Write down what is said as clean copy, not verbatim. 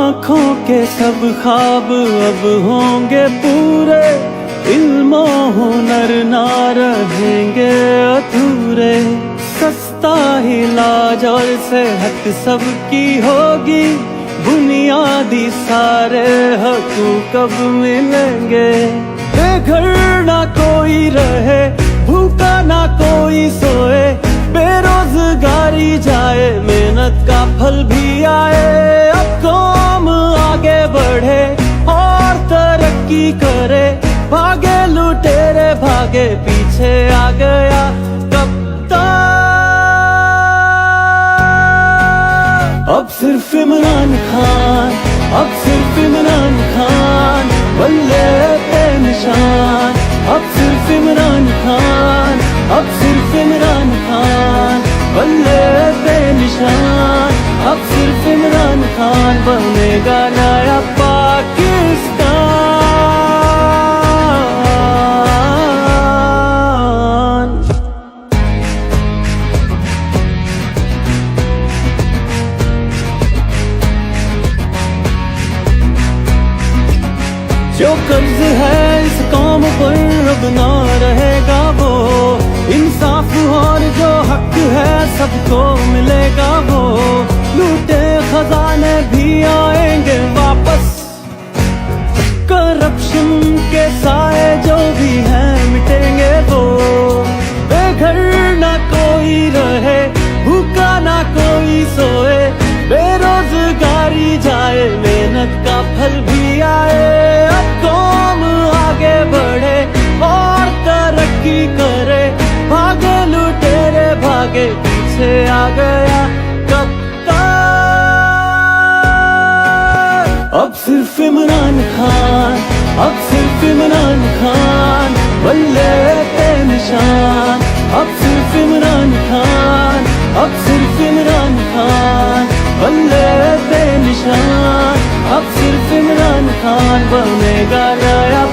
आँखों के सब ख्वाब अब होंगे पूरे, इल्मो हुनर ना रहेंगे अधूरे। सस्ता इलाज और सेहत सबकी होगी, बुनियादी सारे हकूक अब मिलेंगे। बेघर ना कोई रहे, भूखा ना कोई सोए, बेरोजगारी जाए, मेहनत का फल भी आए। अब कौम आगे बढ़े और तरक्की करे, भागे लुटेरे भागे पीछे आ गया कप्तान। अब सिर्फ इमरान खान, अब सिर्फ इमरान खान, बल्ले पे निशान। अब सिर्फ इमरान खान, अब सिर्फ इमरान खान, बल्ले पे निशान। अब सिर्फ इमरान खान बनेगा नया पाकिस्तान। जो कर्ज है इस कौम पर अब ना रहेगा वो, इंसाफ और जो हक है सबको मिलेगा वो। लूटे खजाने भी आएंगे वापस, करप्शन के साए जो भी हैं मिटेंगे वो। बेघर ना कोई रहे, भूखा ना कोई सोए, बेरोजगारी जाए, मेहनत का फल भी आए। अब कौम आगे बढ़े और तरक्की करे, भागे लुटेरे भागे पीछे आ गया कप्तान। अब सिर्फ इमरान खान, अब सिर्फ इमरान खान, बल्ले पे निशान। अब सिर्फ इमरान खान, अब सिर्फ इमरान खान, बल्ले पे निशान। अब सिर्फ इमरान खान बनेगा नया